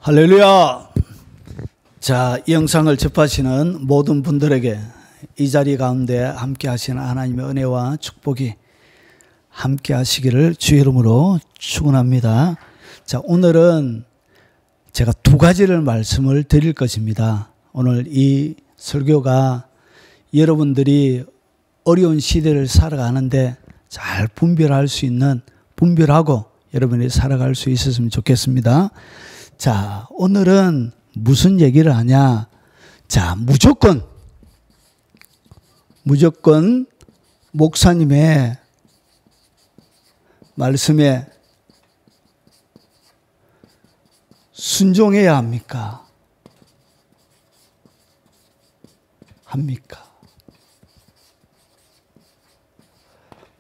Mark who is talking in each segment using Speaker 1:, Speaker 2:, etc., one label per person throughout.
Speaker 1: 할렐루야. 자, 이 영상을 접하시는 모든 분들에게 이 자리 가운데 함께 하시는 하나님의 은혜와 축복이 함께 하시기를 주의 이름으로 축원합니다. 자, 오늘은 제가 두 가지를 말씀을 드릴 것입니다. 오늘 이 설교가 여러분들이 어려운 시대를 살아가는데 잘 분별할 수 있는, 분별하고 여러분이 살아갈 수 있었으면 좋겠습니다. 자, 오늘은 무슨 얘기를 하냐? 자, 무조건 목사님의 말씀에 순종해야 합니까?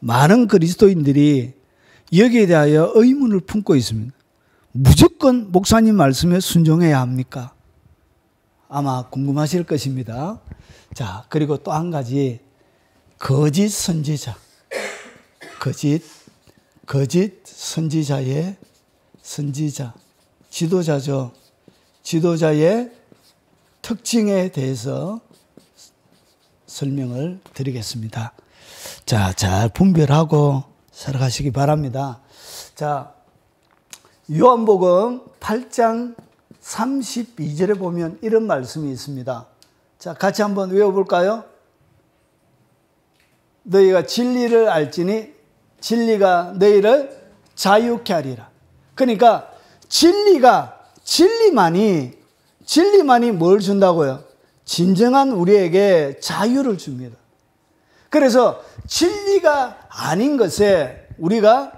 Speaker 1: 많은 그리스도인들이 여기에 대하여 의문을 품고 있습니다. 무조건 목사님 말씀에 순종해야 합니까? 아마 궁금하실 것입니다. 자, 그리고 또 한 가지, 거짓 선지자, 거짓 선지자의 지도자죠. 지도자의 특징에 대해서 설명을 드리겠습니다. 자, 잘 분별하고 살아가시기 바랍니다. 자, 요한복음 8장 32절에 보면 이런 말씀이 있습니다. 자, 같이 한번 외워볼까요? 너희가 진리를 알지니 진리가 너희를 자유케 하리라. 그러니까 진리만이 뭘 준다고요? 진정한 우리에게 자유를 줍니다. 그래서 진리가 아닌 것에 우리가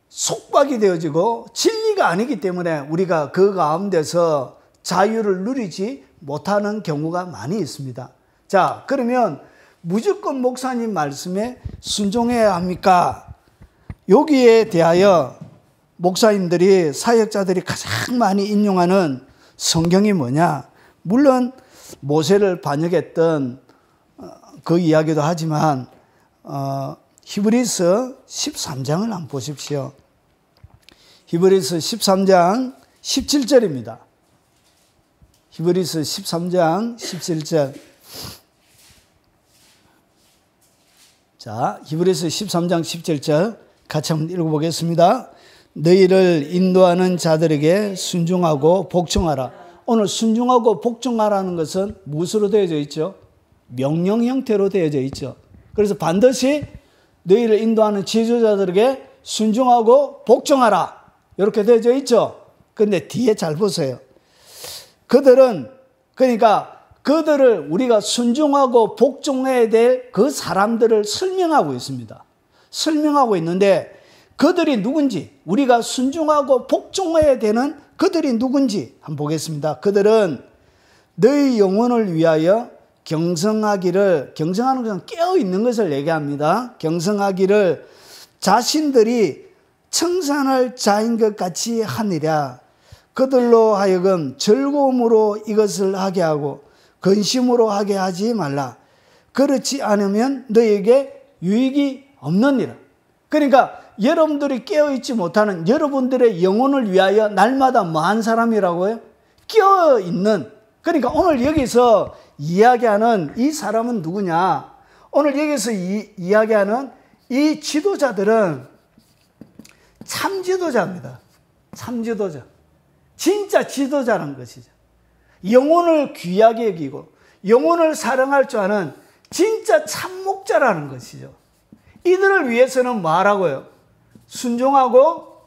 Speaker 1: 속박이 되어지고 진리가 아니기 때문에 우리가 그 가운데서 자유를 누리지 못하는 경우가 많이 있습니다. 자, 그러면 무조건 목사님 말씀에 순종해야 합니까? 여기에 대하여 목사님들이, 사역자들이 가장 많이 인용하는 성경이 뭐냐? 물론 모세를 반역했던 그 이야기도 하지만 히브리서 13장을 한번 보십시오. 히브리서 13장 17절입니다. 히브리서 13장 17절. 자, 히브리서 13장 17절 같이 한번 읽어보겠습니다. 너희를 인도하는 자들에게 순종하고 복종하라. 오늘 순종하고 복종하라는 것은 무엇으로 되어져 있죠? 명령 형태로 되어져 있죠. 그래서 반드시 너희를 인도하는 지도자들에게 순종하고 복종하라. 이렇게 되어져 있죠. 그런데 뒤에 잘 보세요. 그들을 우리가 순종하고 복종해야 될 그 사람들을 설명하고 있습니다. 설명하고 있는데 그들이 누군지, 우리가 순종하고 복종해야 되는 그들이 누군지 한번 보겠습니다. 그들은 너희 영혼을 위하여 경성하는 것은 깨어있는 것을 얘기합니다. 경성하기를 자신들이 청산할 자인 것 같이 하느랴. 그들로 하여금 즐거움으로 이것을 하게 하고 근심으로 하게 하지 말라. 그렇지 않으면 너에게 유익이 없느니라. 그러니까 여러분들이 깨어있지 못하는, 여러분들의 영혼을 위하여 날마다 뭐한 사람이라고요? 깨어있는. 그러니까 오늘 여기서 이야기하는 이 사람은 누구냐? 오늘 여기서 이야기하는 이 지도자들은 참 지도자입니다. 참 지도자. 진짜 지도자라는 것이죠. 영혼을 귀하게 여기고 영혼을 사랑할 줄 아는 진짜 참목자라는 것이죠. 이들을 위해서는 뭐 하라고요? 순종하고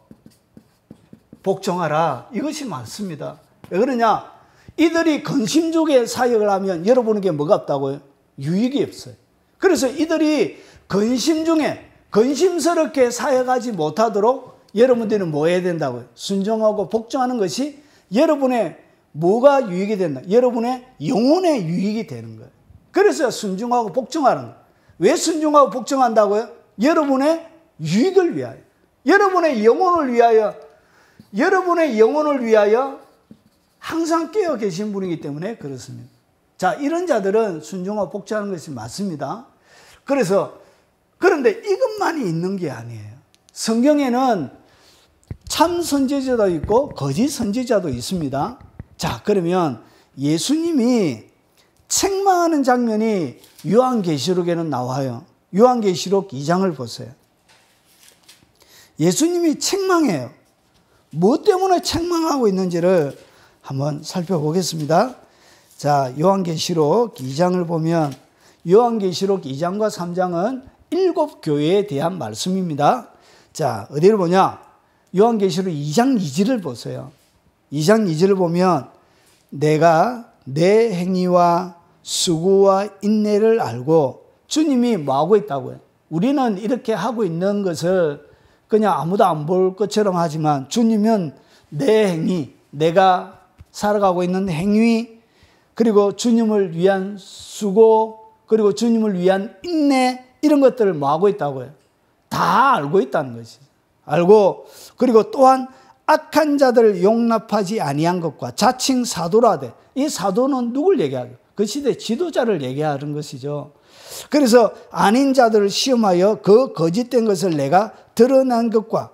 Speaker 1: 복종하라. 이것이 맞습니다. 왜 그러냐? 이들이 근심족의 사역을 하면 여러분에게 뭐가 없다고요? 유익이 없어요. 그래서 이들이 근심 중에 근심스럽게 사역하지 못하도록 여러분들은 뭐 해야 된다고요? 순종하고 복종하는 것이 여러분의 뭐가 유익이 된다? 여러분의 영혼의 유익이 되는 거예요. 그래서 순종하고 복종하는 거예요. 왜 순종하고 복종한다고요? 여러분의 유익을 위하여, 여러분의 영혼을 위하여 항상 깨어 계신 분이기 때문에 그렇습니다. 자, 이런 자들은 순종하고 복종하는 것이 맞습니다. 그런데 이것만이 있는 게 아니에요. 성경에는 참 선지자도 있고 거짓 선지자도 있습니다. 자, 그러면 예수님이 책망하는 장면이 요한계시록에는 나와요. 요한계시록 2장을 보세요. 예수님이 책망해요. 뭐 때문에 책망하고 있는지를 한번 살펴보겠습니다. 자, 요한계시록 2장을 보면 요한계시록 2장과 3장은 7교회에 대한 말씀입니다. 자, 어디를 보냐? 요한계시록 2장 2절을 보세요. 2장 2절을 보면 내가 내 행위와 수고와 인내를 알고, 주님이 뭐하고 있다고요? 우리는 이렇게 하고 있는 것을 그냥 아무도 안 볼 것처럼 하지만 주님은 내 행위, 내가 살아가고 있는 행위, 그리고 주님을 위한 수고, 그리고 주님을 위한 인내, 이런 것들을 뭐하고 있다고요? 다 알고 있다는 것이죠. 알고, 그리고 또한 악한 자들을 용납하지 아니한 것과 자칭 사도라되, 이 사도는 누굴 얘기하죠? 그 시대 지도자를 얘기하는 것이죠. 그래서 아닌 자들을 시험하여 그 거짓된 것을 내가 드러난 것과,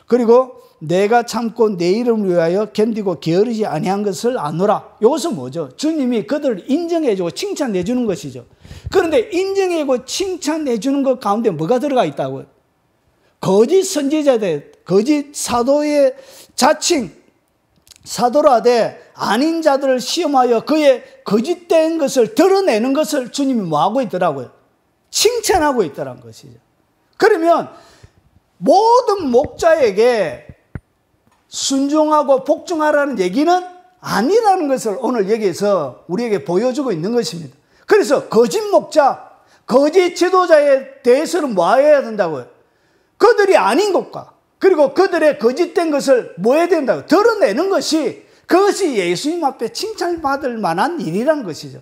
Speaker 1: 그리고 내가 참고 내 이름을 위하여 견디고 게으르지 아니한 것을 아노라. 이것은 뭐죠? 주님이 그들을 인정해주고 칭찬해주는 것이죠. 그런데 인정해주고 칭찬해주는 것 가운데 뭐가 들어가 있다고요? 거짓 선지자들, 거짓 사도의 자칭 사도라되 아닌 자들을 시험하여 그의 거짓된 것을 드러내는 것을 주님이 뭐하고 있더라고요? 칭찬하고 있더라는 것이죠. 그러면 모든 목자에게 순종하고 복종하라는 얘기는 아니라는 것을 오늘 여기에서 우리에게 보여주고 있는 것입니다. 그래서 거짓 목자, 거짓 지도자에 대해서는 뭐 해야 된다고요? 그들이 아닌 것과, 그리고 그들의 거짓된 것을 뭐 해야 된다고? 드러내는 것이, 그것이 예수님 앞에 칭찬받을 만한 일이라는 것이죠.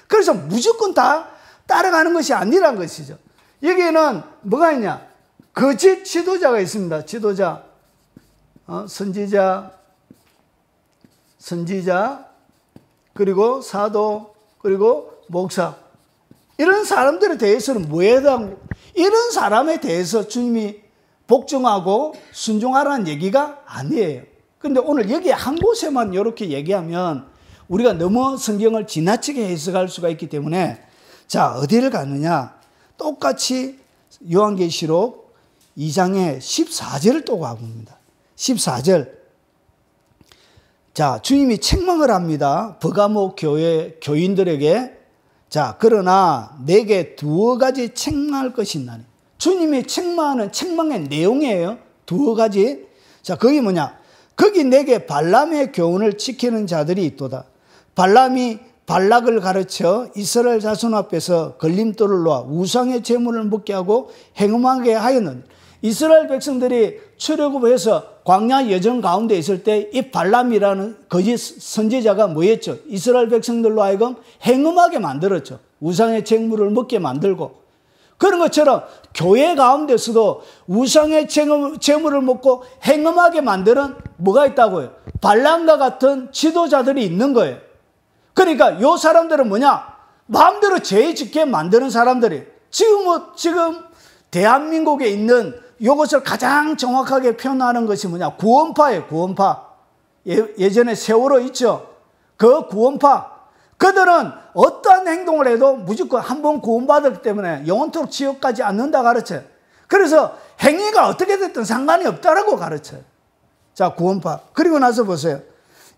Speaker 1: 그래서 무조건 다 따라가는 것이 아니라는 것이죠. 여기에는 뭐가 있냐? 거짓 지도자가 있습니다. 지도자, 선지자, 그리고 사도, 그리고 목사. 이런 사람들에 대해서는 뭐에 대한, 이런 사람에 대해서 주님이 복종하고 순종하라는 얘기가 아니에요. 그런데 오늘 여기 한 곳에만 이렇게 얘기하면 우리가 너무 성경을 지나치게 해석할 수가 있기 때문에, 자, 어디를 가느냐? 똑같이 요한계시록 2장의 14절을 또 가봅니다. 14절. 자, 주님이 책망을 합니다. 버가모 교회 교인들에게. 자, 그러나 내게 두어 가지 책망할 것이 있나니. 주님이 책망하는 책망의 내용이에요. 두어 가지. 자, 그게 뭐냐? 거기 내게 발람의 교훈을 지키는 자들이 있도다. 발람이 발락을 가르쳐 이스라엘 자손 앞에서 걸림돌을 놓아 우상의 제물을 먹게 하고 행음하게 하였는, 이스라엘 백성들이 출애굽해서 광야 여정 가운데 있을 때 이 발람이라는 거짓 선지자가 뭐였죠? 이스라엘 백성들로 하여금 행음하게 만들었죠. 우상의 제물을 먹게 만들고. 그런 것처럼 교회 가운데서도 우상의 제물을 먹고 행음하게 만드는 뭐가 있다고요? 발람과 같은 지도자들이 있는 거예요. 그러니까 이 사람들은 뭐냐? 마음대로 죄 짓게 만드는 사람들이. 지금 대한민국에 있는 이것을 가장 정확하게 표현하는 것이 뭐냐? 구원파예요, 구원파. 예전에 세월호 있죠? 그 구원파. 그들은 어떠한 행동을 해도 무조건 한 번 구원받았기 때문에 영원토록 지옥 가지 않는다 가르쳐요. 그래서 행위가 어떻게 됐든 상관이 없다라고 가르쳐요. 자, 구원파. 그리고 나서 보세요.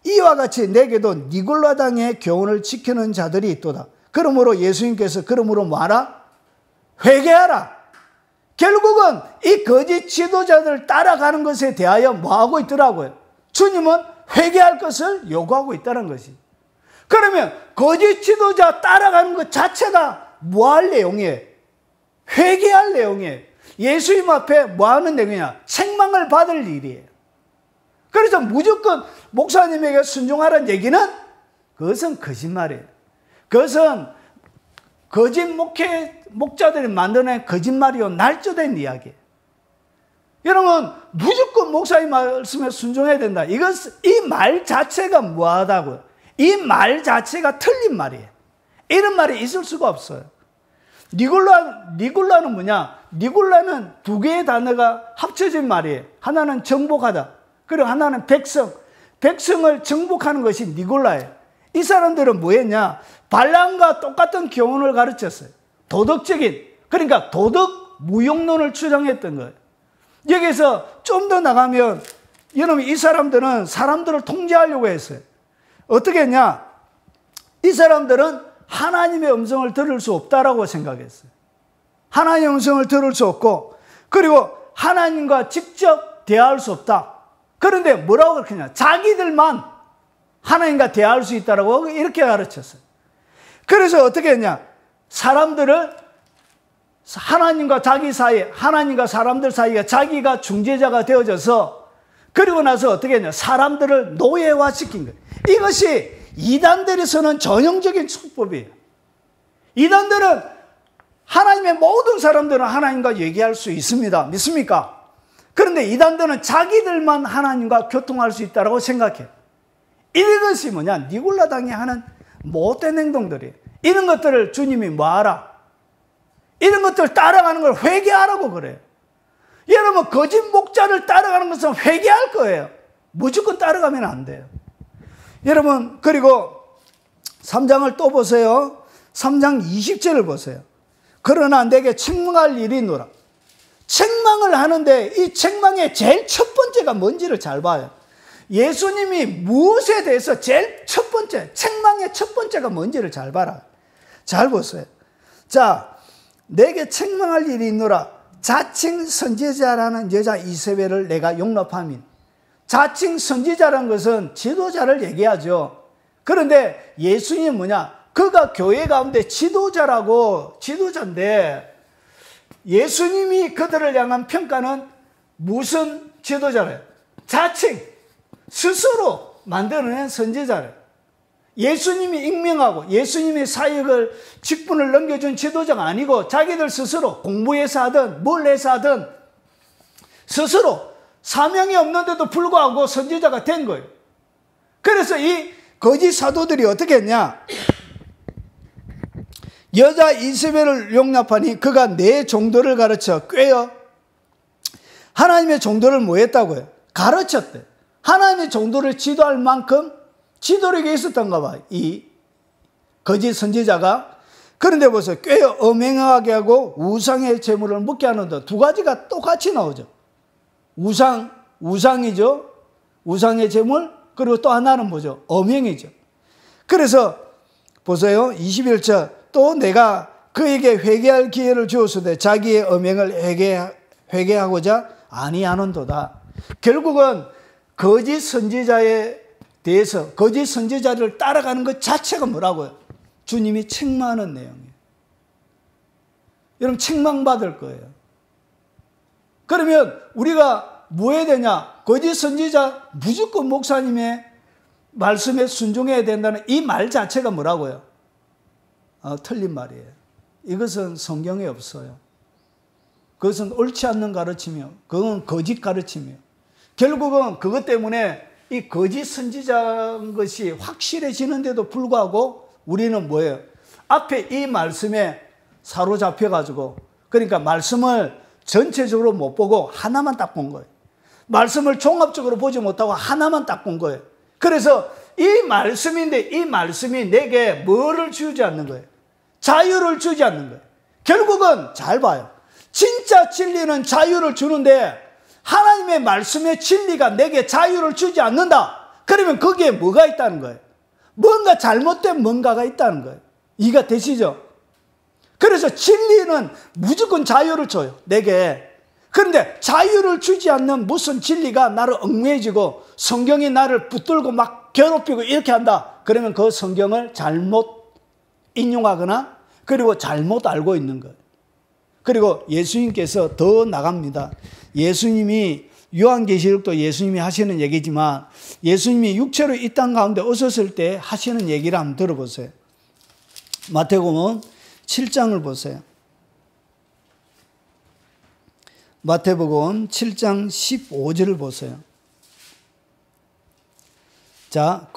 Speaker 1: 이와 같이 내게도 니골라당의 교훈을 지키는 자들이 있도다. 그러므로 예수님께서 그러므로 뭐하라? 회개하라. 결국은 이 거짓 지도자들 따라가는 것에 대하여 뭐하고 있더라고요? 주님은 회개할 것을 요구하고 있다는 것이. 그러면 거짓 지도자 따라가는 것 자체가 뭐할 내용이에요? 회개할 내용이에요. 예수님 앞에 뭐하는 내용이냐? 책망을 받을 일이에요. 그래서 무조건 목사님에게 순종하라는 얘기는 그것은 거짓말이에요. 그것은 거짓 목자들이 만드는 거짓말이요, 날조된 이야기예요. 여러분, 무조건 목사님 말씀에 순종해야 된다. 이 말 자체가 뭐하다고요? 이 말 자체가 틀린 말이에요. 이런 말이 있을 수가 없어요. 니골라는 뭐냐? 니골라는 두 개의 단어가 합쳐진 말이에요. 하나는 정복하다. 그리고 하나는 백성. 백성을 정복하는 것이 니골라예요. 이 사람들은 뭐였냐? 발람과 똑같은 교훈을 가르쳤어요. 도덕적인, 그러니까 도덕 무용론을 주장했던 거예요. 여기서 좀 더 나가면 여러분 이 사람들은 사람들을 통제하려고 했어요. 어떻게 했냐? 이 사람들은 하나님의 음성을 들을 수 없다라고 생각했어요. 하나님의 음성을 들을 수 없고, 그리고 하나님과 직접 대화할 수 없다. 그런데 뭐라고 그랬냐? 자기들만 하나님과 대화할 수 있다라고 이렇게 가르쳤어요. 그래서 어떻게 했냐? 사람들을 하나님과 자기 사이, 하나님과 사람들 사이가 자기가 중재자가 되어져서, 그리고 나서 어떻게 했냐? 사람들을 노예화시킨 거예요. 이것이 이단들이 쓰는 전형적인 수법이에요. 이단들은 하나님의 모든 사람들은 하나님과 얘기할 수 있습니다. 믿습니까? 그런데 이단들은 자기들만 하나님과 교통할 수 있다고 생각해요. 이것이 뭐냐? 니골라당이 하는 못된 행동들이에요. 이런 것들을 주님이 뭐하라? 이런 것들 따라가는 걸 회개하라고 그래요. 여러분 거짓 목자를 따라가는 것은 회개할 거예요. 무조건 따라가면 안 돼요. 여러분 그리고 3장을 또 보세요. 3장 20절을 보세요. 그러나 내게 책망할 일이 있노라. 책망을 하는데 이 책망의 제일 첫 번째가 뭔지를 잘 봐요. 예수님이 무엇에 대해서 제일 첫 번째, 책망의 첫 번째가 뭔지를 잘 봐라. 잘 보세요. 자, 내게 책망할 일이 있노라. 자칭 선지자라는 여자 이세벨을 내가 용납함인. 자칭 선지자라는 것은 지도자를 얘기하죠. 그런데 예수님은 뭐냐? 그가 교회 가운데 지도자인데 예수님이 그들을 향한 평가는 무슨 지도자래요? 자칭 스스로 만들어낸 선지자래요. 예수님이 임명하고 예수님의 사역을 직분을 넘겨준 지도자가 아니고 자기들 스스로 공부해서 하든 뭘 해서 하든 스스로 사명이 없는데도 불구하고 선지자가 된 거예요. 그래서 이 거짓 사도들이 어떻게 했냐? 여자 이세벨을 용납하니 그가 내 종들을 가르쳐 꿰어 하나님의 종들을 뭐 했다고요? 가르쳤대. 하나님의 종들을 지도할 만큼 지도력이 있었던가 봐, 이 거짓 선지자가. 그런데 보세요. 꿰어 엄행하게 하고 우상의 제물을 먹게 하는데 두 가지가 똑같이 나오죠. 우상이죠. 우상의 제물. 그리고 또 하나는 뭐죠? 엄행이죠. 그래서 보세요. 21절. 또 내가 그에게 회개할 기회를 주었으되 자기의 엄행을 회개하고자 아니하는도다. 결국은 거짓 선지자에 대해서 거짓 선지자를 따라가는 것 자체가 뭐라고요? 주님이 책망하는 내용이에요. 여러분 책망받을 거예요. 그러면 우리가 뭐 해야 되냐? 거짓 선지자 무조건 목사님의 말씀에 순종해야 된다는 이 말 자체가 뭐라고요? 틀린 말이에요. 이것은 성경에 없어요. 그것은 옳지 않는 가르침이요. 그건 거짓 가르침이에요. 결국은 그것 때문에 이 거짓 선지자인 것이 확실해지는데도 불구하고 우리는 뭐예요? 앞에 이 말씀에 사로잡혀가지고, 그러니까 말씀을 전체적으로 못 보고 하나만 딱 본 거예요. 말씀을 종합적으로 보지 못하고 하나만 딱 본 거예요. 그래서 이 말씀인데 이 말씀이 내게 뭐를 주지 않는 거예요? 자유를 주지 않는 거예요. 결국은 잘 봐요. 진짜 진리는 자유를 주는데 하나님의 말씀의 진리가 내게 자유를 주지 않는다. 그러면 거기에 뭐가 있다는 거예요? 뭔가 잘못된 뭔가가 있다는 거예요. 이해가 되시죠? 그래서 진리는 무조건 자유를 줘요, 내게. 그런데 자유를 주지 않는 무슨 진리가 나를 얽매이고 성경이 나를 붙들고 막 괴롭히고 이렇게 한다. 그러면 그 성경을 잘못 인용하거나 그리고 잘못 알고 있는 거예요. 그리고 예수님께서 더 나갑니다. 예수님이 요한계시록도 예수님이 하시는 얘기지만 예수님이 육체로 이 땅 가운데 오셨을 때 하시는 얘기를 한번 들어보세요. 마태복음 7장을 보세요. 마태복음 7장 15절을 보세요. 자,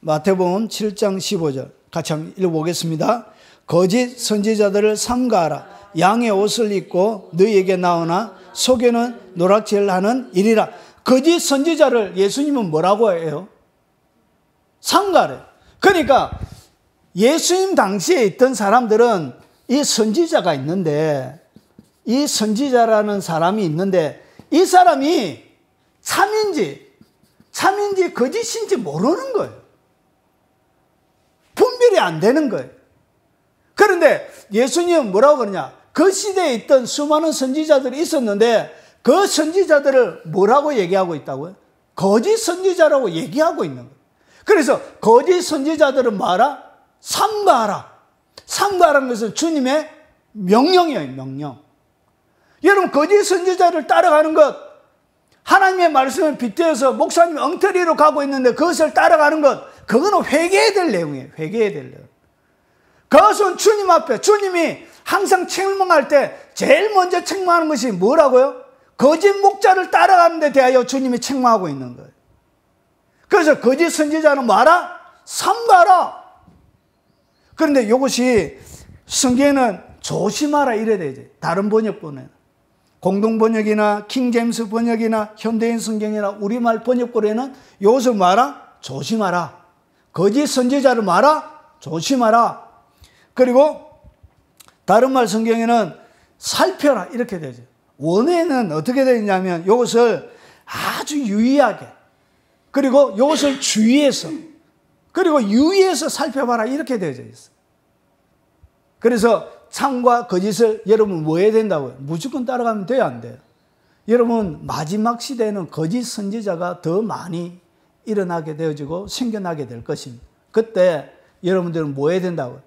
Speaker 1: 마태복음 7장 15절 같이 한번 읽어보겠습니다. 거짓 선지자들을 삼가하라. 양의 옷을 입고 너희에게 나오나 속에는 노략질하는 일이라. 거짓 선지자를 예수님은 뭐라고 해요? 상가래요. 그러니까 예수님 당시에 있던 사람들은 이 선지자가 있는데, 이 선지자라는 사람이 있는데, 이 사람이 참인지 거짓인지 모르는 거예요. 분별이 안 되는 거예요. 그런데 예수님은 뭐라고 그러냐? 그 시대에 있던 수많은 선지자들이 있었는데 그 선지자들을 뭐라고 얘기하고 있다고요? 거짓 선지자라고 얘기하고 있는 거예요. 그래서 거짓 선지자들은 뭐하라? 삼가하라. 삼가하라는 것은 주님의 명령이에요. 명령. 여러분, 거짓 선지자를 따라가는 것, 하나님의 말씀을 빗대어서 목사님이 엉터리로 가고 있는데 그것을 따라가는 것, 그거는 회개해야 될 내용이에요. 회개해야 될 내용. 그것은 주님 앞에, 주님이 항상 책망할 때 제일 먼저 책망하는 것이 뭐라고요? 거짓 목자를 따라가는 데 대하여 주님이 책망하고 있는 거예요. 그래서 거짓 선지자는 뭐하라? 삼가하라. 그런데 이것이 성경에는 조심하라 이래 되지. 다른 번역본에는. 공동번역이나 킹제임스 번역이나 현대인 성경이나 우리말 번역본에는 이것을 뭐하라? 조심하라. 거짓 선지자를 뭐하라? 조심하라. 그리고 다른 말 성경에는 살펴라 이렇게 되죠. 원어에는 어떻게 되냐면 이것을 아주 유의하게, 그리고 이것을 주의해서, 그리고 유의해서 살펴봐라 이렇게 되어져 있어요. 그래서 참과 거짓을 여러분 뭐 해야 된다고요? 무조건 따라가면 돼요, 안 돼요? 여러분, 마지막 시대에는 거짓 선지자가 더 많이 일어나게 되어지고 생겨나게 될 것입니다. 그때 여러분들은 뭐 해야 된다고요?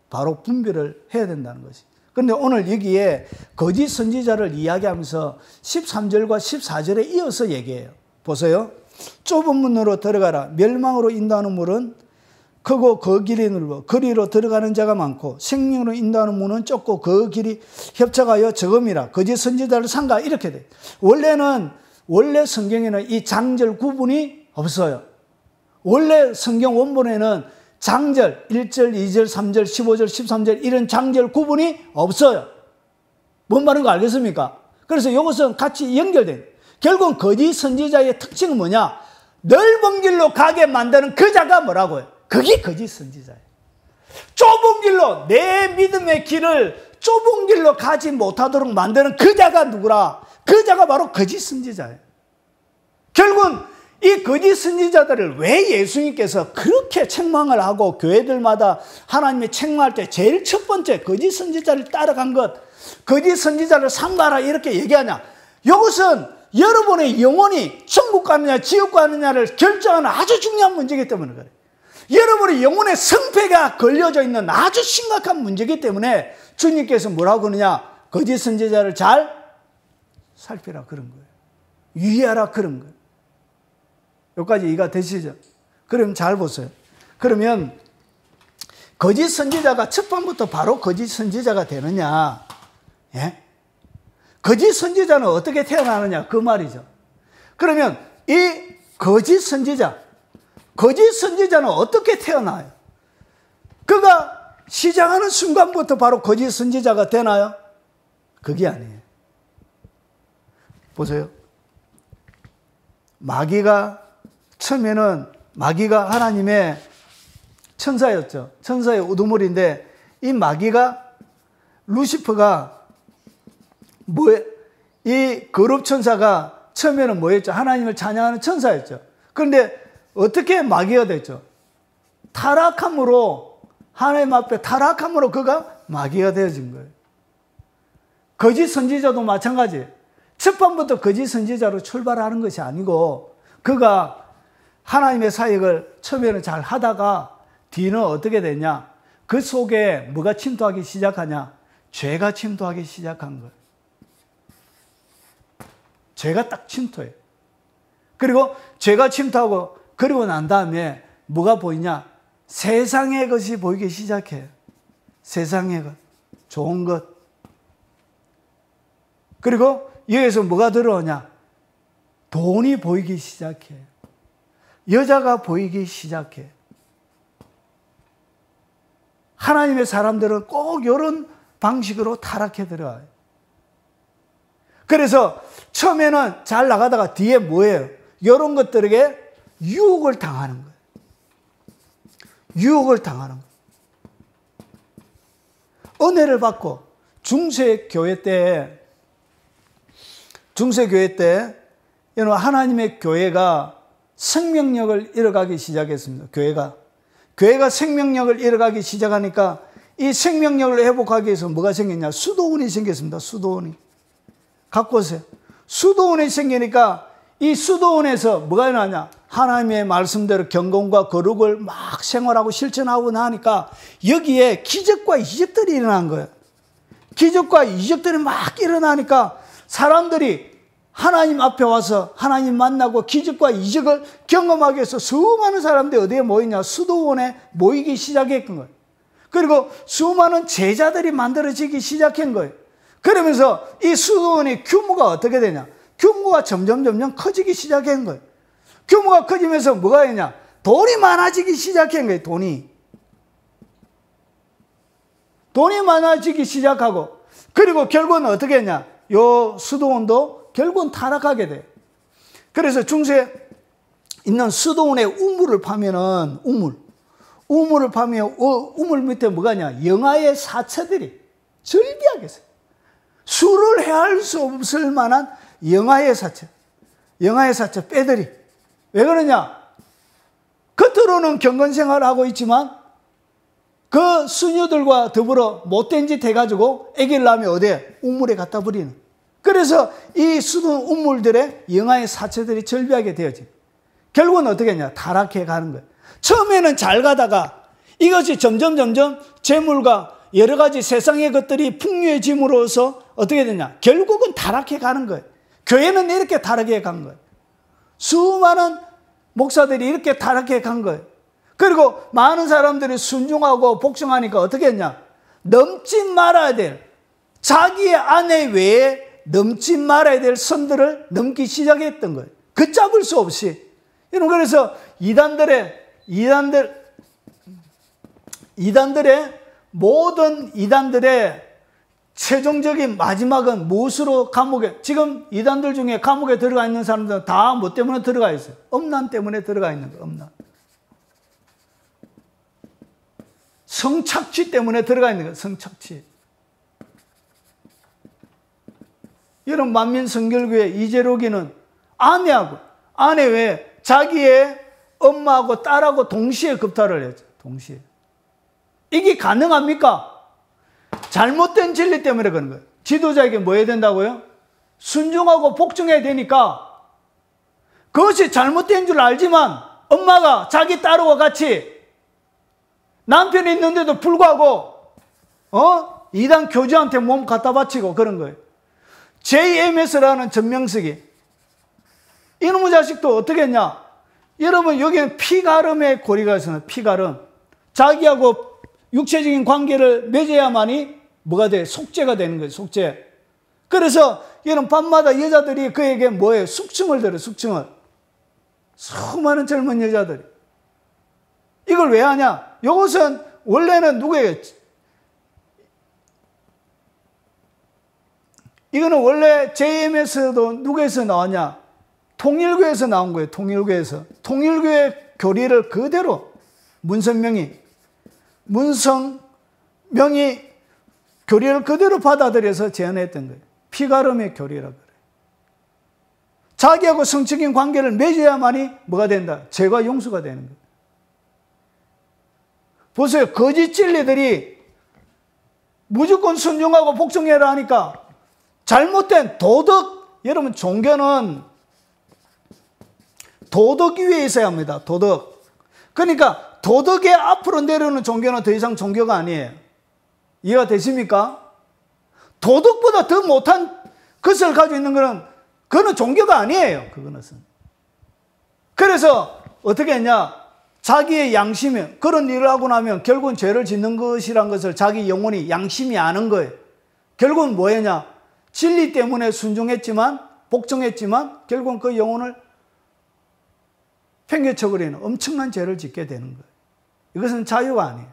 Speaker 1: 바로 분별을 해야 된다는 것이. 그런데 오늘 여기에 거짓 선지자를 이야기하면서 13절과 14절에 이어서 얘기해요. 보세요. 좁은 문으로 들어가라. 멸망으로 인도하는 문은 크고 그 길이 넓어 거리로 들어가는 자가 많고 생명으로 인도하는 문은 좁고 그 길이 협착하여 적음이라. 거짓 선지자를 삼가 이렇게 돼. 원래 성경에는 이 장절 구분이 없어요. 원래 성경 원본에는 장절 1절, 2절, 3절, 15절, 13절 이런 장절 구분이 없어요. 뭔 말인가 알겠습니까? 그래서 이것은 같이 연결돼요. 결국 거짓 선지자의 특징은 뭐냐? 넓은 길로 가게 만드는 그 자가 뭐라고요? 그게 거짓 선지자예요. 좁은 길로, 내 믿음의 길을 좁은 길로 가지 못하도록 만드는 그 자가 누구라? 그 자가 바로 거짓 선지자예요. 결국은 이 거짓 선지자들을 왜 예수님께서 그렇게 책망을 하고 교회들마다 하나님의 책망할 때 제일 첫 번째 거짓 선지자를 따라간 것, 거짓 선지자를 삼가라 이렇게 얘기하냐? 이것은 여러분의 영혼이 천국 가느냐 지옥 가느냐를 결정하는 아주 중요한 문제이기 때문에 그래요. 여러분의 영혼의 성패가 걸려져 있는 아주 심각한 문제이기 때문에 주님께서 뭐라고 그러냐? 거짓 선지자를 잘 살피라 그런 거예요. 유의하라 그런 거예요. 여기까지 이해가 되시죠? 그럼 잘 보세요. 그러면 거짓 선지자가 첫 번부터 바로 거짓 선지자가 되느냐? 예? 거짓 선지자는 어떻게 태어나느냐? 그 말이죠. 그러면 이 거짓 선지자는 어떻게 태어나요? 그가 시작하는 순간부터 바로 거짓 선지자가 되나요? 그게 아니에요. 보세요. 처음에는 마귀가 하나님의 천사였죠. 천사의 우두머리인데 이 마귀가 루시퍼가 이 거룩 천사가 처음에는 뭐였죠? 하나님을 찬양하는 천사였죠. 그런데 어떻게 마귀가 됐죠? 타락함으로, 하나님 앞에 타락함으로 그가 마귀가 되어진 거예요. 거짓 선지자도 마찬가지예요. 첫 번부터 거짓 선지자로 출발하는 것이 아니고 그가 하나님의 사역을 처음에는 잘 하다가 뒤는 어떻게 되냐? 그 속에 뭐가 침투하기 시작하냐? 죄가 침투하기 시작한 거예요. 죄가 딱 침투해요. 그리고 죄가 침투하고 그리고 난 다음에 뭐가 보이냐? 세상의 것이 보이기 시작해요. 세상의 것, 좋은 것. 그리고 여기서 뭐가 들어오냐? 돈이 보이기 시작해요. 여자가 보이기 시작해요. 하나님의 사람들은 꼭 이런 방식으로 타락해 들어와요. 그래서 처음에는 잘 나가다가 뒤에 뭐예요? 이런 것들에게 유혹을 당하는 거예요. 유혹을 당하는 거예요. 은혜를 받고 중세교회 때 여러분 하나님의 교회가 생명력을 잃어가기 시작했습니다. 교회가 생명력을 잃어가기 시작하니까 이 생명력을 회복하기 위해서 뭐가 생겼냐? 수도원이 생겼습니다. 수도원이. 갖고 오세요. 수도원이 생기니까 이 수도원에서 뭐가 일어나냐? 하나님의 말씀대로 경건과 거룩을 막 생활하고 실천하고 나니까 여기에 기적과 이적들이 일어난 거예요. 기적과 이적들이 막 일어나니까 사람들이 하나님 앞에 와서 하나님 만나고 기적과 이적을 경험하기 위해서 수많은 사람들이 어디에 모이냐? 수도원에 모이기 시작했던 거예요. 그리고 수많은 제자들이 만들어지기 시작한 거예요. 그러면서 이 수도원의 규모가 어떻게 되냐? 규모가 점점 커지기 시작한 거예요. 규모가 커지면서 뭐가 되냐? 돈이 많아지기 시작한 거예요. 돈이 많아지기 시작하고, 그리고 결국은 어떻게 했냐? 요 수도원도 결국은 타락하게 돼요. 그래서 중세에 있는 수도원의 우물을 파면은 우물을 파면 우물 밑에 뭐가냐? 영아의 사체들이 절비하게 있어요. 수를 헤아릴 수 없을 만한 영아의 사체 뼈들이. 왜 그러냐? 겉으로는 경건생활을 하고 있지만 그 수녀들과 더불어 못된 짓 해가지고 아기를 낳으면 어디에? 우물에 갖다 버리는. 그래서 이 수도 우물들의 영아의 사체들이 절비하게 되어지. 결국은 어떻게 했냐? 타락해 가는 거예요. 처음에는 잘 가다가 이것이 점점 재물과 여러 가지 세상의 것들이 풍요해짐으로써 어떻게 되냐? 결국은 타락해 가는 거예요. 교회는 이렇게 타락해 간 거예요. 수많은 목사들이 이렇게 타락해 간 거예요. 그리고 많은 사람들이 순종하고 복종하니까 어떻게 했냐? 넘지 말아야 될, 자기의 아내 외에 넘지 말아야 될 선들을 넘기 시작했던 거예요. 걷잡을 수 없이. 여러분, 그래서 모든 이단들의 최종적인 마지막은 무엇으로 감옥에, 지금 이단들 중에 감옥에 들어가 있는 사람들은 다 뭐 때문에 들어가 있어요? 음란 때문에 들어가 있는 거예요. 음란. 성착취 때문에 들어가 있는 거예요. 성착취. 여러분, 만민성결교회 이재록이는 아내 외에 자기의 엄마하고 딸하고 동시에 급탈을 했죠. 동시에. 이게 가능합니까? 잘못된 진리 때문에 그런 거예요. 지도자에게 뭐 해야 된다고요? 순종하고 복종해야 되니까 그것이 잘못된 줄 알지만 엄마가 자기 딸과 같이 남편이 있는데도 불구하고 이단 교주한테 몸 갖다 바치고 그런 거예요. JMS라는 전명석이 이놈의 자식도 어떻게 했냐? 여러분, 여기는 피가름의 고리가 있어요. 피가름. 자기하고 육체적인 관계를 맺어야만이 뭐가 돼? 속죄가 되는 거예요. 속죄. 그래서 여러분, 밤마다 여자들이 그에게 뭐예요? 숙청을 들어요. 숙청을. 수많은 젊은 여자들이. 이걸 왜 하냐? 이것은 원래는 누구예요? 이거는 원래 JMS도 누구에서 나왔냐? 통일교에서 나온 거예요. 통일교에서. 통일교의 교리를 그대로 문성명이 교리를 그대로 받아들여서 제안했던 거예요. 피가름의 교리라고 그래요. 자기하고 성적인 관계를 맺어야만이 뭐가 된다? 죄가 용서가 되는 거예요. 보세요. 거짓 진리들이 무조건 순종하고 복종해라 하니까 잘못된 도덕, 여러분, 종교는 도덕 위에 있어야 합니다. 도덕. 그러니까 도덕의 앞으로 내려오는 종교는 더 이상 종교가 아니에요. 이해가 되십니까? 도덕보다 더 못한 것을 가지고 있는 그거는 종교가 아니에요. 그거는. 그래서 어떻게 했냐? 자기의 양심이 그런 일을 하고 나면 결국은 죄를 짓는 것이란 것을 자기 영혼이 양심이 아는 거예요. 결국은 뭐였냐? 진리 때문에 순종했지만, 복종했지만 결국은 그 영혼을 팽개쳐버리는 엄청난 죄를 짓게 되는 거예요. 이것은 자유가 아니에요.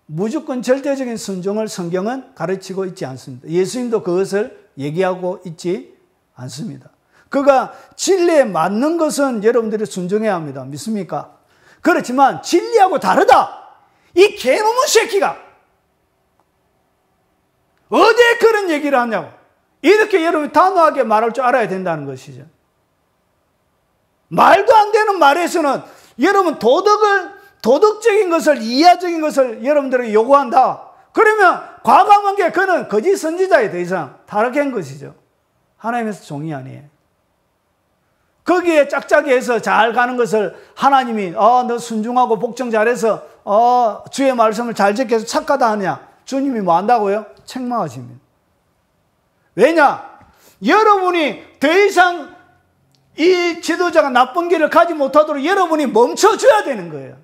Speaker 1: 무조건 절대적인 순종을 성경은 가르치고 있지 않습니다. 예수님도 그것을 얘기하고 있지 않습니다. 그가 진리에 맞는 것은 여러분들이 순종해야 합니다. 믿습니까? 그렇지만 진리하고 다르다. 이 개놈의 새끼가 어디에 그런 얘기를 하냐고. 이렇게 여러분이 단호하게 말할 줄 알아야 된다는 것이죠. 말도 안 되는 말에서는 여러분 도덕적인 것을, 이하적인 것을 여러분들에게 요구한다. 그러면 과감한 게 그는 거짓 선지자에 더 이상 타락한 것이죠. 하나님에서 종이 아니에요. 거기에 짝짝이 해서 잘 가는 것을 하나님이 너 순종하고 복종 잘해서 주의 말씀을 잘 지켜서 착하다 하냐. 주님이 뭐 한다고요? 책망하십니다. 왜냐? 여러분이 더 이상 이 지도자가 나쁜 길을 가지 못하도록 여러분이 멈춰줘야 되는 거예요.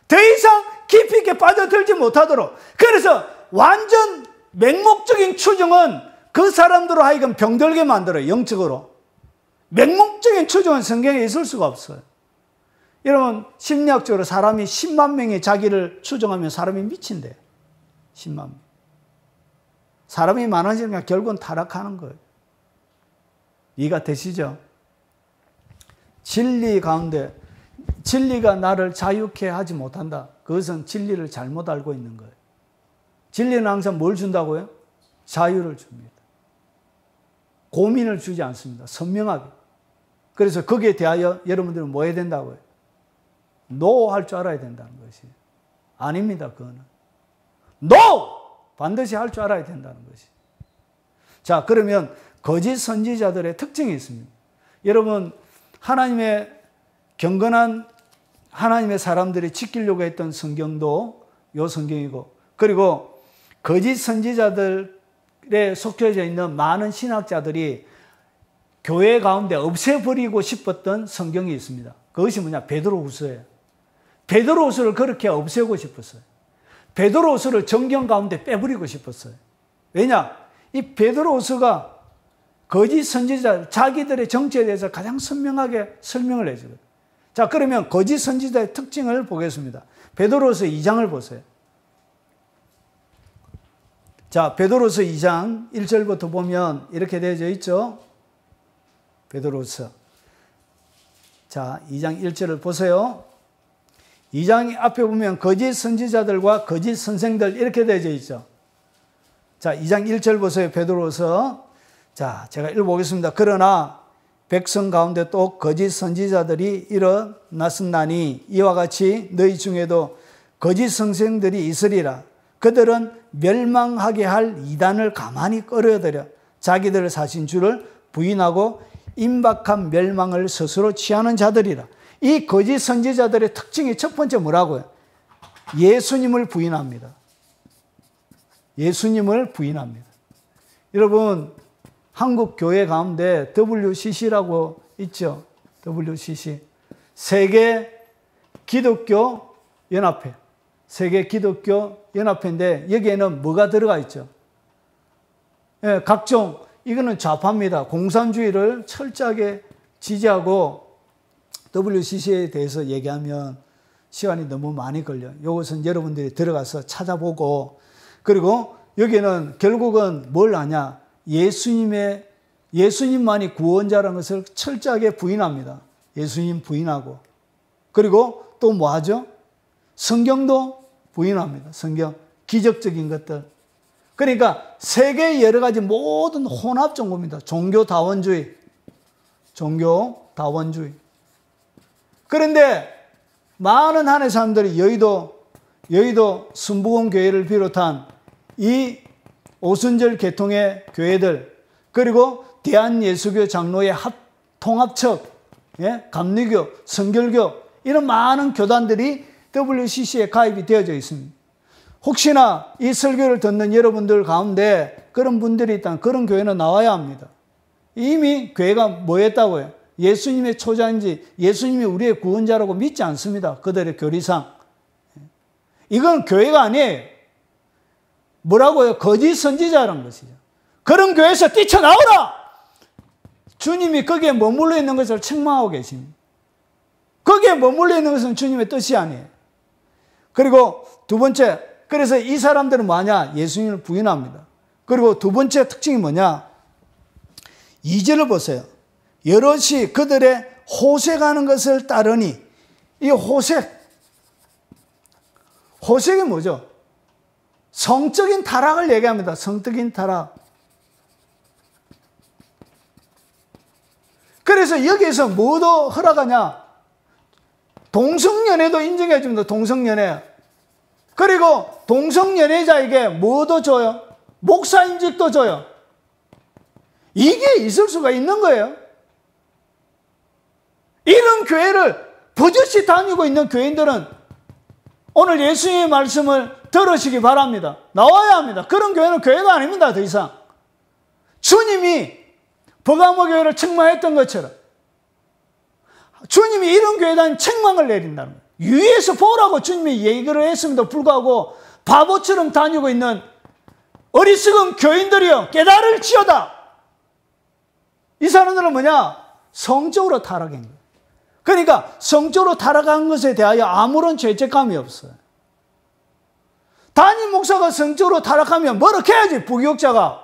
Speaker 1: 더 이상 깊이 있게 빠져들지 못하도록. 그래서 완전 맹목적인 추종은 그 사람들로 하여금 병들게 만들어요. 영적으로. 맹목적인 추종은 성경에 있을 수가 없어요. 여러분 심리학적으로 사람이 10만 명이 자기를 추종하면 사람이 미친대요. 10만 명. 사람이 많아지니까 결국은 타락하는 거예요. 이해가 되시죠? 진리 가운데 진리가 나를 자유케 하지 못한다. 그것은 진리를 잘못 알고 있는 거예요. 진리는 항상 뭘 준다고요? 자유를 줍니다. 고민을 주지 않습니다. 선명하게. 그래서 거기에 대하여 여러분들은 뭐 해야 된다고요? NO 할 줄 알아야 된다는 것이. 아닙니다. 그거는. NO! 반드시 할 줄 알아야 된다는 것이. 자, 그러면 거짓 선지자들의 특징이 있습니다. 여러분, 하나님의 경건한 하나님의 사람들이 지키려고 했던 성경도 요 성경이고, 그리고 거짓 선지자들에 속해져 있는 많은 신학자들이 교회 가운데 없애버리고 싶었던 성경이 있습니다. 그것이 뭐냐? 베드로후서예요. 베드로후서를 그렇게 없애고 싶었어요. 베드로후서를 정경 가운데 빼버리고 싶었어요. 왜냐? 이 베드로후서가 거짓 선지자, 자기들의 정체에 대해서 가장 선명하게 설명을 해주거든요. 자, 그러면 거짓 선지자의 특징을 보겠습니다. 베드로후서 2장을 보세요. 자, 베드로후서 2장 1절부터 보면 이렇게 되어져 있죠. 베드로후서. 자, 2장 1절을 보세요. 2장 앞에 보면 거짓 선지자들과 거짓 선생들 이렇게 되어져 있죠. 자, 2장 1절 보세요. 베드로후서. 자, 제가 읽어보겠습니다. 그러나 백성 가운데 또 거짓 선지자들이 일어났으나니 이와 같이 너희 중에도 거짓 선생들이 있으리라. 그들은 멸망하게 할 이단을 가만히 끌어들여 자기들을 사신 주를 부인하고 임박한 멸망을 스스로 취하는 자들이라. 이 거짓 선지자들의 특징이 첫 번째 뭐라고요? 예수님을 부인합니다. 예수님을 부인합니다. 여러분, 한국 교회 가운데 WCC라고 있죠. WCC. 세계 기독교 연합회. 세계 기독교 연합회인데 여기에는 뭐가 들어가 있죠? 예, 각종, 이거는 좌파입니다. 공산주의를 철저하게 지지하고 WCC에 대해서 얘기하면 시간이 너무 많이 걸려요. 이것은 여러분들이 들어가서 찾아보고, 그리고 여기는 결국은 뭘 하냐? 예수님만이 구원자라는 것을 철저하게 부인합니다. 예수님 부인하고. 그리고 또 뭐 하죠? 성경도 부인합니다. 성경. 기적적인 것들. 그러니까 세계의 여러 가지 모든 혼합 종교입니다. 종교다원주의. 종교다원주의. 그런데 많은 한해 사람들이 여의도 순복음 교회를 비롯한 이 오순절 계통의 교회들, 그리고 대한예수교 장로의 통합척, 예? 감리교, 성결교, 이런 많은 교단들이 WCC에 가입이 되어져 있습니다. 혹시나 이 설교를 듣는 여러분들 가운데 그런 분들이 있다면 그런 교회는 나와야 합니다. 이미 교회가 뭐 했다고요? 예수님의 초자인지 예수님이 우리의 구원자라고 믿지 않습니다. 그들의 교리상. 이건 교회가 아니에요. 뭐라고요? 거짓 선지자라는 것이죠. 그런 교회에서 뛰쳐나오라! 주님이 거기에 머물러 있는 것을 책망하고 계십니다. 거기에 머물러 있는 것은 주님의 뜻이 아니에요. 그리고 두 번째, 그래서 이 사람들은 뭐냐? 예수님을 부인합니다. 그리고 두 번째 특징이 뭐냐? 2절을 보세요. 여럿이 그들의 호색하는 것을 따르니, 이 호색이 뭐죠? 성적인 타락을 얘기합니다. 성적인 타락. 그래서 여기에서 뭐도 허락하냐? 동성연애도 인정해 줍니다. 동성연애. 그리고 동성연애자에게 뭐도 줘요? 목사인직도 줘요. 이게 있을 수가 있는 거예요. 이런 교회를 버젓이 다니고 있는 교인들은 오늘 예수님의 말씀을 들으시기 바랍니다. 나와야 합니다. 그런 교회는 교회가 아닙니다. 더 이상. 주님이 버가모 교회를 책망했던 것처럼 주님이 이런 교회에 대한 책망을 내린다는 거예요. 위에서 보라고 주님이 얘기를 했음에도 불구하고 바보처럼 다니고 있는 어리석은 교인들이여 깨달을지어다. 이 사람들은 뭐냐? 성적으로 타락한 거예요. 그러니까 성적으로 타락한 것에 대하여 아무런 죄책감이 없어요. 담임 목사가 성적으로 타락하면 뭐라 해야지, 부교육자가.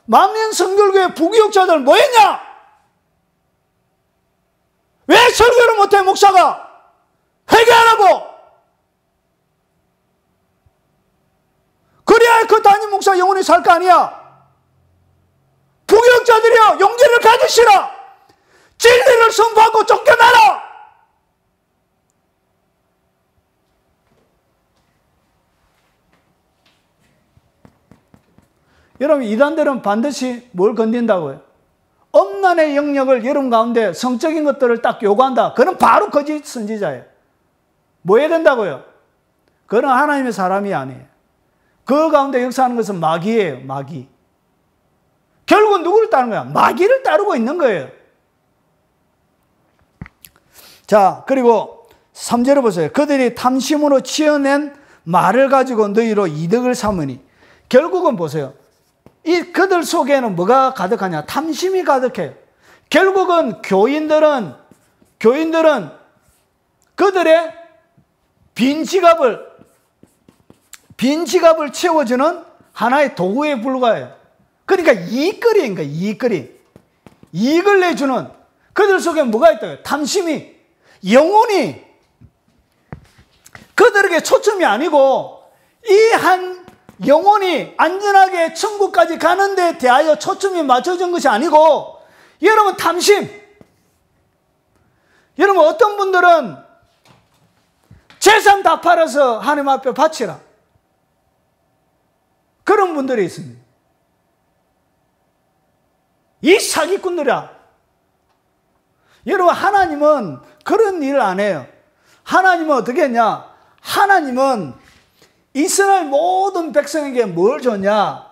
Speaker 1: 만면 성결교회 부교육자들 뭐 했냐? 왜 설교를 못해, 목사가? 회개 안 하고! 그래야 그 담임 목사 영혼이 살 거 아니야? 부교육자들이여, 용기를 가지시라! 진리를 선포하고 쫓겨나라! 여러분, 이단들은 반드시 뭘 건든다고요? 엄난의 영역을 여러분 가운데 성적인 것들을 딱 요구한다. 그는 바로 거짓 선지자예요. 뭐 해야 된다고요? 그는 하나님의 사람이 아니에요. 그 가운데 역사하는 것은 마귀예요. 마귀. 결국은 누구를 따르는 거야? 마귀를 따르고 있는 거예요. 자, 그리고 3절을 보세요. 그들이 탐심으로 지어낸 말을 가지고 너희로 이득을 삼으니. 결국은 보세요. 이 그들 속에는 뭐가 가득하냐? 탐심이 가득해요. 결국은 교인들은 그들의 빈 지갑을 채워주는 하나의 도구에 불과해요. 그러니까 이익거리인 거예요. 이익을 내주는 그들 속에 뭐가 있다고요? 탐심이, 영혼이 그들에게 초점이 아니고 이 한 영혼이 안전하게 천국까지 가는 데 대하여 초점이 맞춰진 것이 아니고, 여러분 탐심. 여러분 어떤 분들은 재산 다 팔아서 하나님 앞에 바치라. 그런 분들이 있습니다. 이 사기꾼들이야. 여러분 하나님은 그런 일을 안 해요. 하나님은 어떻게 했냐? 하나님은 이스라엘 모든 백성에게 뭘 줬냐?